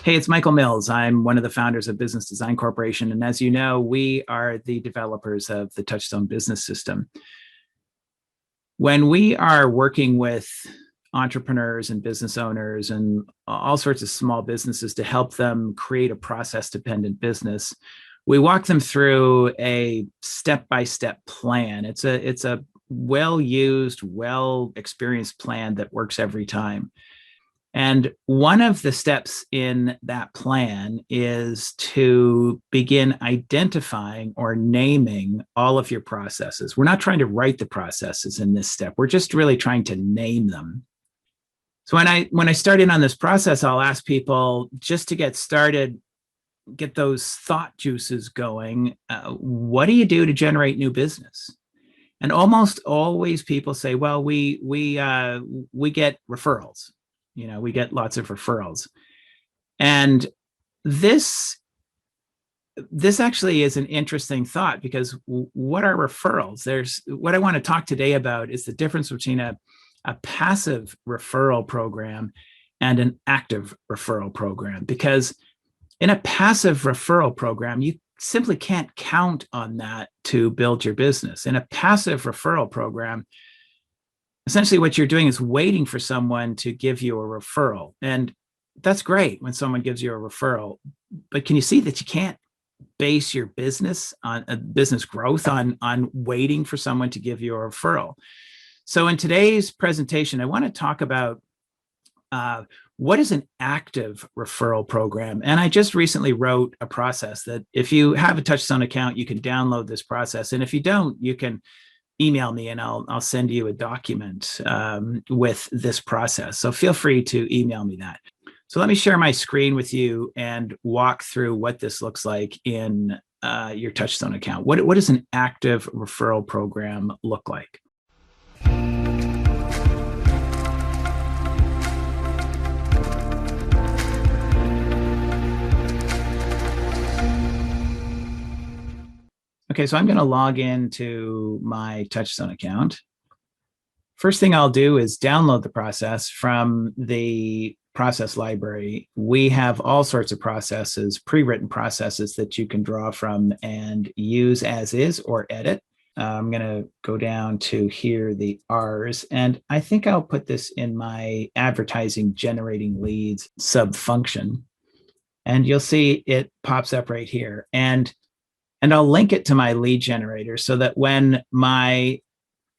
Hey, it's Michael Mills. I'm one of the founders of Business Design Corporation. And as you know, we are the developers of the TouchStone Business System. When we are working with entrepreneurs and business owners and all sorts of small businesses to help them create a process-dependent business, we walk them through a step-by-step plan. It's a well-used, well-experienced plan that works every time. And one of the steps in that plan is to begin identifying or naming all of your processes. We're not trying to write the processes in this step. We're just really trying to name them. So when I start in on this process, I'll ask people just to get started, get those thought juices going. What do you do to generate new business? And almost always people say, well, we get referrals. You know, we get lots of referrals. And this actually is an interesting thought, because what are referrals? What I want to talk today about is the difference between a passive referral program and an active referral program. Because in a passive referral program, you simply can't count on that to build your business. In a passive referral program, essentially what you're doing is waiting for someone to give you a referral. And that's great when someone gives you a referral, but can you see that you can't base your business on business growth on waiting for someone to give you a referral? So in today's presentation, I want to talk about what is an active referral program. And I just recently wrote a process that if you have a TouchStone account, you can download this process. And if you don't, you can email me and I'll send you a document with this process. So feel free to email me that. So let me share my screen with you and walk through what this looks like in your TouchStone account. What does an active referral program look like? Okay, so I'm going to log into my TouchStone account. First thing I'll do is download the process from the process library. We have all sorts of processes, pre-written processes that you can draw from and use as is or edit. I'm going to go down to here, the R's, and I think I'll put this in my advertising generating leads sub-function. And you'll see it pops up right here. And I'll link it to my lead generator so that when my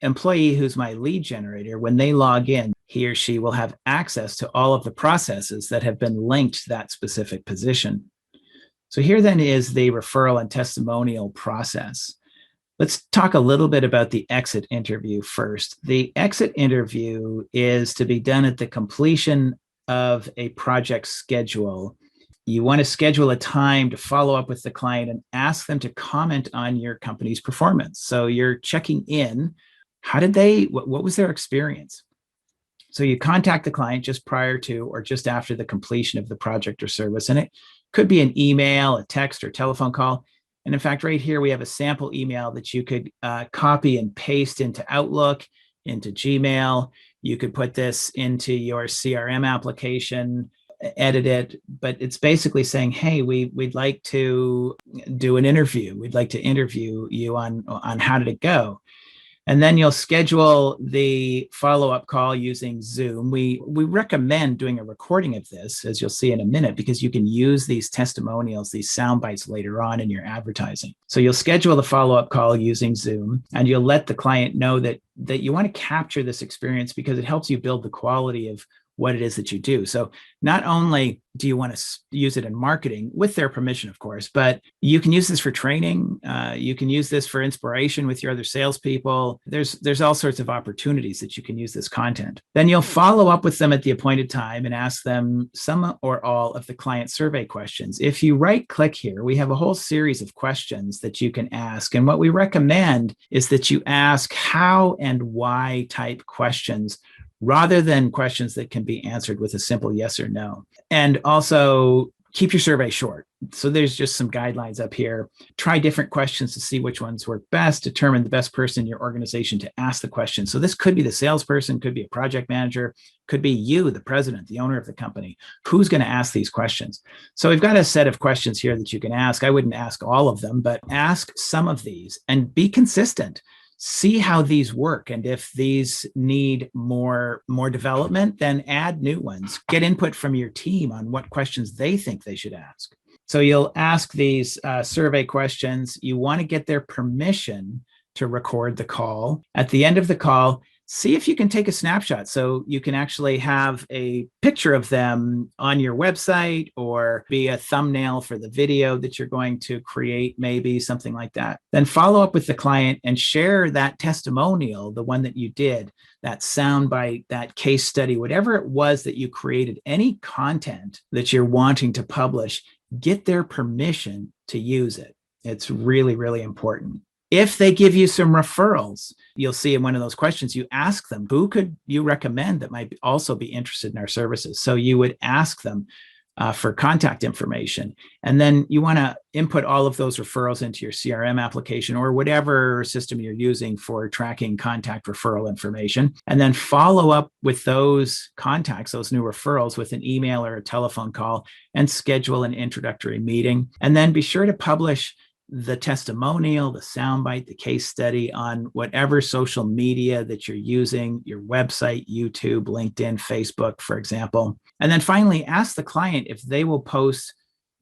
employee, who's my lead generator, when they log in, he or she will have access to all of the processes that have been linked to that specific position. So here then is the referral and testimonial process. Let's talk a little bit about the exit interview first. The exit interview is to be done at the completion of a project schedule. You want to schedule a time to follow up with the client and ask them to comment on your company's performance. So you're checking in. What was their experience? So you contact the client just prior to or just after the completion of the project or service. And it could be an email, a text, or telephone call. And in fact, right here, we have a sample email that you could copy and paste into Outlook, into Gmail. You could put this into your CRM application, edit it, but it's basically saying, hey, we'd like to do an interview. We'd like to interview you on how did it go? And then you'll schedule the follow-up call using Zoom. We recommend doing a recording of this, as you'll see in a minute, because you can use these testimonials, these sound bites later on in your advertising. So you'll schedule the follow-up call using Zoom, and you'll let the client know that you want to capture this experience because it helps you build the quality of what it is that you do. So not only do you want to use it in marketing, with their permission, of course, but you can use this for training. You can use this for inspiration with your other salespeople. There's all sorts of opportunities that you can use this content. Then you'll follow up with them at the appointed time and ask them some or all of the client survey questions. If you right-click here, we have a whole series of questions that you can ask. And what we recommend is that you ask how and why type questions rather than questions that can be answered with a simple yes or no. And also keep your survey short. So there's just some guidelines up here. Try different questions to see which ones work best. Determine the best person in your organization to ask the question. So this could be the salesperson, could be a project manager, could be you, the president, the owner of the company. Who's going to ask these questions? So we've got a set of questions here that you can ask. I wouldn't ask all of them, but ask some of these and be consistent. See how these work. And if these need more development, then add new ones. Get input from your team on what questions they think they should ask. So you'll ask these survey questions. You want to get their permission to record the call. At the end of the call, see if you can take a snapshot so you can actually have a picture of them on your website or be a thumbnail for the video that you're going to create, maybe something like that. Then follow up with the client and share that testimonial, the one that you did, that soundbite, that case study, whatever it was that you created, any content that you're wanting to publish, get their permission to use it. It's really, really important. If they give you some referrals, you'll see in one of those questions, you ask them, who could you recommend that might also be interested in our services? So you would ask them for contact information. And then you want to input all of those referrals into your CRM application or whatever system you're using for tracking contact referral information. And then follow up with those contacts, those new referrals, with an email or a telephone call and schedule an introductory meeting. And then be sure to publish the testimonial, the soundbite, the case study on whatever social media that you're using, your website, YouTube, LinkedIn, Facebook, for example. And then finally, ask the client if they will post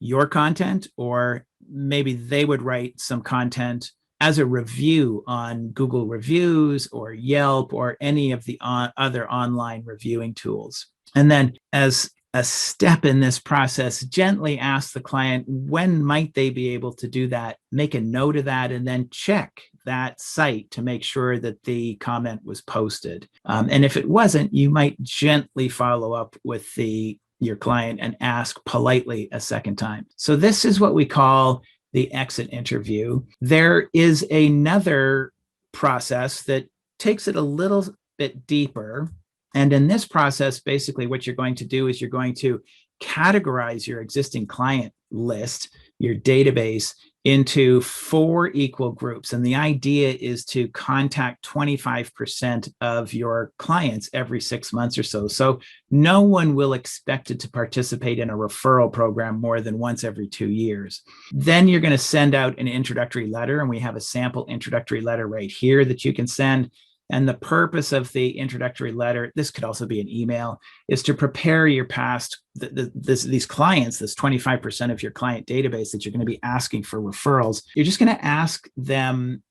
your content, or maybe they would write some content as a review on Google Reviews or Yelp or any of the other online reviewing tools. And then as a step in this process, gently ask the client, when might they be able to do that? Make a note of that and then check that site to make sure that the comment was posted. And if it wasn't, you might gently follow up with your client and ask politely a second time. So this is what we call the exit interview. There is another process that takes it a little bit deeper. And in this process, basically what you're going to do is you're going to categorize your existing client list, your database, into 4 equal groups. And the idea is to contact 25% of your clients every 6 months or so. So no one will expect it to participate in a referral program more than once every 2 years. Then you're going to send out an introductory letter. And we have a sample introductory letter right here that you can send. And the purpose of the introductory letter, this could also be an email, is to prepare your past, these clients, this 25% of your client database that you're going to be asking for referrals. You're just going to ask them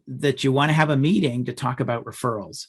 that you want to have a meeting to talk about referrals.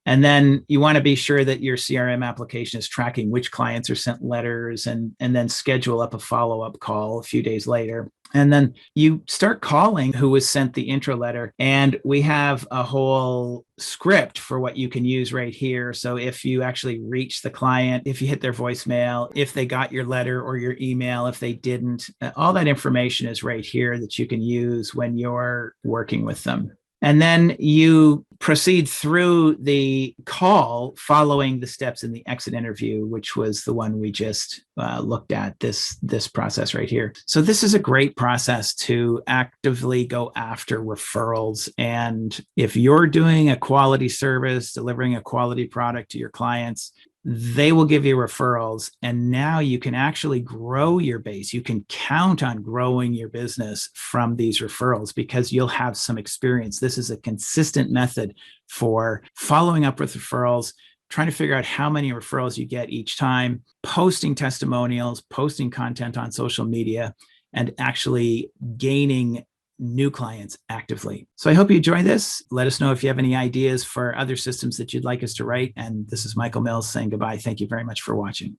And then you want to be sure that your CRM application is tracking which clients are sent letters, and then schedule up a follow-up call a few days later. And then you start calling who was sent the intro letter. And we have a whole script for what you can use right here. So if you actually reach the client, if you hit their voicemail, if they got your letter or your email, if they didn't, all that information is right here that you can use when you're working with them. And then you proceed through the call following the steps in the exit interview, which was the one we just looked at, this process right here. So this is a great process to actively go after referrals. And if you're doing a quality service, delivering a quality product to your clients, they will give you referrals. And now you can actually grow your base. You can count on growing your business from these referrals because you'll have some experience. This is a consistent method for following up with referrals, trying to figure out how many referrals you get each time, posting testimonials, posting content on social media, and actually gaining new clients actively. So I hope you enjoy this. Let us know if you have any ideas for other systems that you'd like us to write. And this is Michael Mills saying goodbye. Thank you very much for watching.